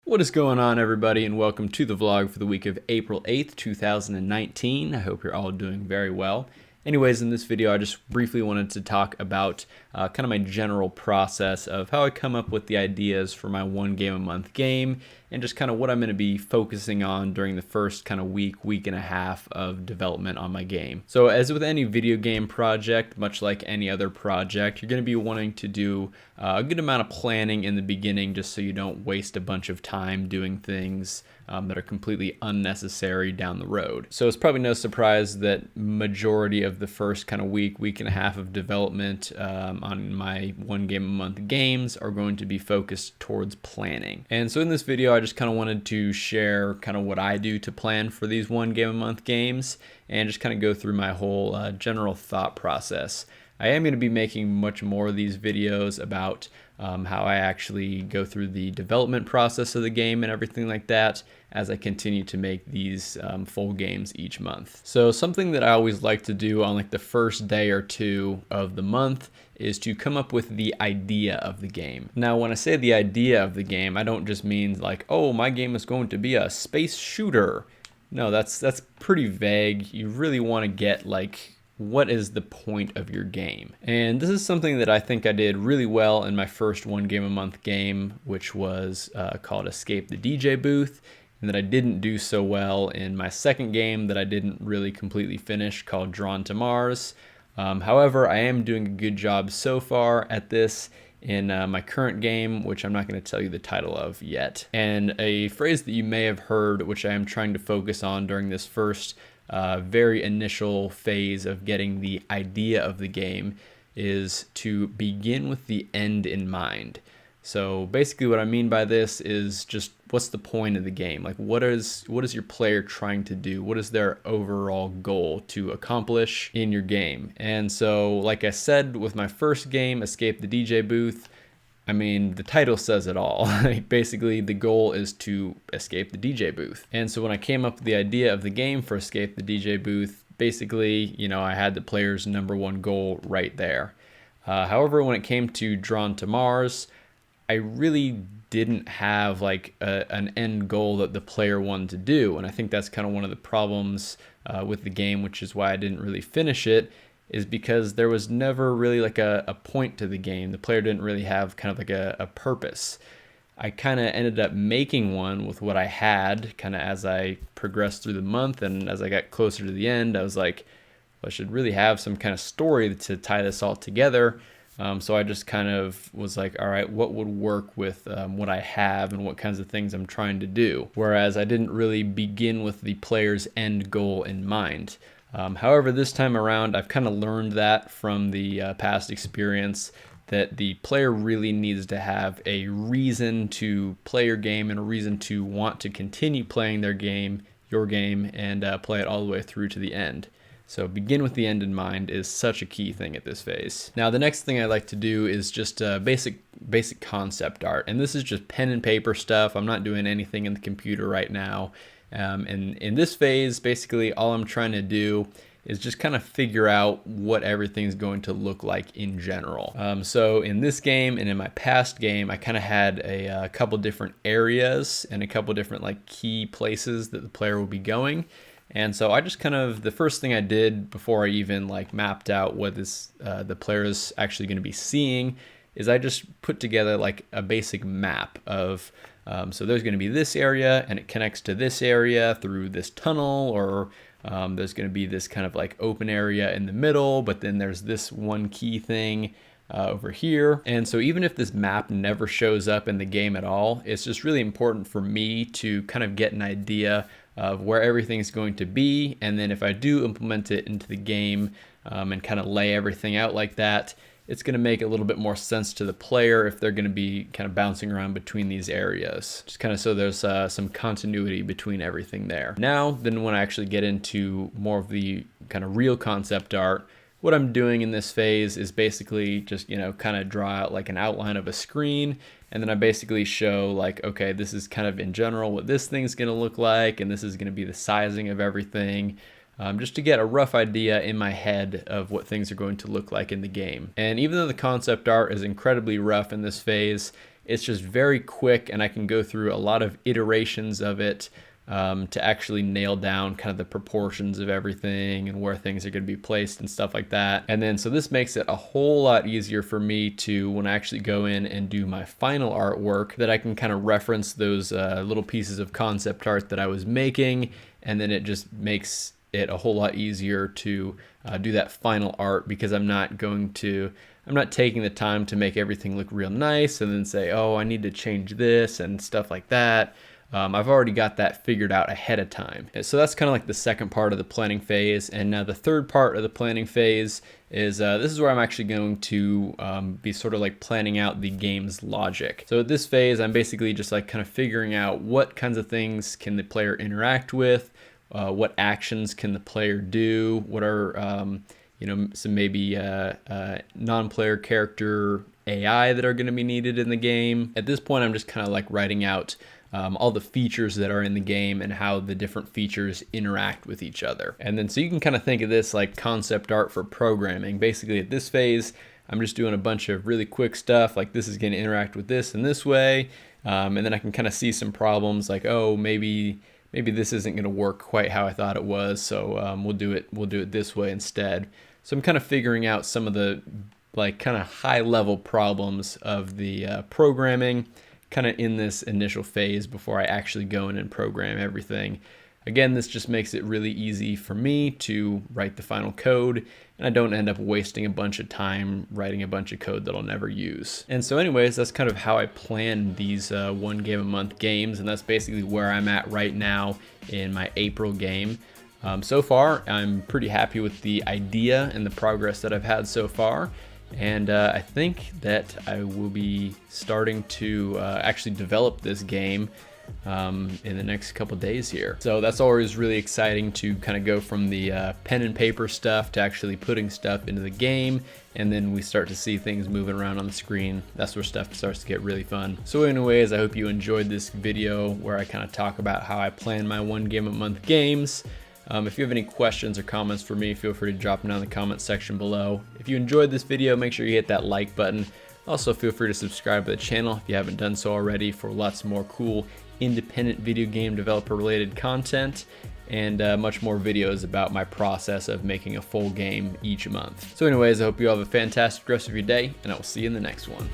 What is going on, everybody, and welcome to the vlog for the week of April 8th, 2019. I hope you're all doing very well. Anyways, in this video, I just briefly wanted to talk about kind of my general process of how I come up with the ideas for my one game a month game, and just kind of what I'm going to be focusing on during the first kind of week and a half of development on my game. So as with any video game project, much like any other project, you're going to be wanting to do a good amount of planning in the beginning just so you don't waste a bunch of time doing things that are completely unnecessary down the road. So it's probably no surprise that majority of the first kind of week and a half of development on my one game a month games are going to be focused towards planning. And so in this video, I just kind of wanted to share kind of what I do to plan for these one game a month games and just kind of go through my whole general thought process. I am going to be making much more of these videos about how I actually go through the development process of the game and everything like that as I continue to make these full games each month. So something that I always like to do on like the first day or two of the month is to come up with the idea of the game. Now, when I say the idea of the game, I don't just mean like, oh, my game is going to be a space shooter. No, that's pretty vague. You really want to get like, what is the point of your game? And this is something that I think I did really well in my first one game a month game, which was called Escape the DJ Booth, and that I didn't do so well in my second game that I didn't really completely finish, called Drawn to Mars. However, I am doing a good job so far at this in my current game, which I'm not going to tell you the title of yet. And a phrase that you may have heard, which I am trying to focus on during this first very initial phase of getting the idea of the game, is to begin with the end in mind. So basically what I mean by this is just what's the point of the game? Like what is your player trying to do? What is their overall goal to accomplish in your game? And so like I said with my first game, Escape the DJ Booth, I mean, the title says it all. Basically, the goal is to escape the DJ booth. And so when I came up with the idea of the game for Escape the DJ Booth, basically, you know, I had the player's #1 goal right there. However, when it came to Drawn to Mars, I really didn't have like an end goal that the player wanted to do. And I think that's kind of one of the problems with the game, which is why I didn't really finish it, is because there was never really like a point to the game. The player didn't really have kind of like a purpose. I kind of ended up making one with what I had kind of as I progressed through the month, and as I got closer to the end, I was like, well, I should really have some kind of story to tie this all together. So I just kind of was like, all right, what would work with what I have and what kinds of things I'm trying to do? Whereas I didn't really begin with the player's end goal in mind. However, this time around, I've kind of learned that from the past experience, that the player really needs to have a reason to play your game and a reason to want to continue playing their game, your game, and play it all the way through to the end. So begin with the end in mind is such a key thing at this phase. Now, the next thing I like to do is just basic concept art. And this is just pen and paper stuff. I'm not doing anything in the computer right now. And in this phase, basically all I'm trying to do is just kind of figure out what everything's going to look like in general. So in this game and in my past game, I kind of had a couple different areas and a couple different like key places that the player will be going. And so I just kind of, the first thing I did before I even like mapped out what this the player is actually going to be seeing is I just put together like a basic map of so there's going to be this area and it connects to this area through this tunnel, or there's going to be this kind of like open area in the middle, but then there's this one key thing over here. And so even if this map never shows up in the game at all, it's just really important for me to kind of get an idea of where everything's going to be. And then if I do implement it into the game and kind of lay everything out like that, it's going to make a little bit more sense to the player if they're going to be kind of bouncing around between these areas. Just kind of so there's some continuity between everything there. Now, then when I actually get into more of the kind of real concept art, what I'm doing in this phase is basically just, you know, kind of draw out like an outline of a screen. And then I basically show like, okay, this is kind of in general what this thing's going to look like. And this is going to be the sizing of everything. Just to get a rough idea in my head of what things are going to look like in the game. And even though the concept art is incredibly rough in this phase, it's just very quick, and I can go through a lot of iterations of it to actually nail down kind of the proportions of everything and where things are going to be placed and stuff like that. And then so this makes it a whole lot easier for me to, when I actually go in and do my final artwork, that I can kind of reference those little pieces of concept art that I was making, and then it just makes it a whole lot easier to do that final art, because I'm not taking the time to make everything look real nice and then say, oh, I need to change this and stuff like that. I've already got that figured out ahead of time. So that's kind of like the second part of the planning phase. And now the third part of the planning phase is this is where I'm actually going to be sort of like planning out the game's logic. So at this phase, I'm basically just like kind of figuring out what kinds of things can the player interact with, what actions can the player do, what are some maybe non-player character AI that are going to be needed in the game. At this point, I'm just kind of like writing out all the features that are in the game and how the different features interact with each other. And then so you can kind of think of this like concept art for programming. Basically at this phase, I'm just doing a bunch of really quick stuff, like this is going to interact with this in this way, and then I can kind of see some problems like, oh, maybe this isn't going to work quite how I thought it was, so we'll do it this way instead. So I'm kind of figuring out some of the like kind of high level problems of the programming kind of in this initial phase before I actually go in and program everything. Again, this just makes it really easy for me to write the final code, and I don't end up wasting a bunch of time writing a bunch of code that I'll never use. And so anyways, that's kind of how I plan these 1 game a month games, and that's basically where I'm at right now in my April game. So far, I'm pretty happy with the idea and the progress that I've had so far. And I think that I will be starting to actually develop this game in the next couple days here. So that's always really exciting to kind of go from the pen and paper stuff to actually putting stuff into the game, and then we start to see things moving around on the screen. That's where stuff starts to get really fun. So anyways, I hope you enjoyed this video where I kind of talk about how I plan my 1 game a month games. If you have any questions or comments for me, feel free to drop them down in the comments section below. If you enjoyed this video, make sure you hit that like button. Also, feel free to subscribe to the channel if you haven't done so already for lots more cool independent video game developer related content, and much more videos about my process of making a full game each month. So anyways, I hope you all have a fantastic rest of your day, and I will see you in the next one.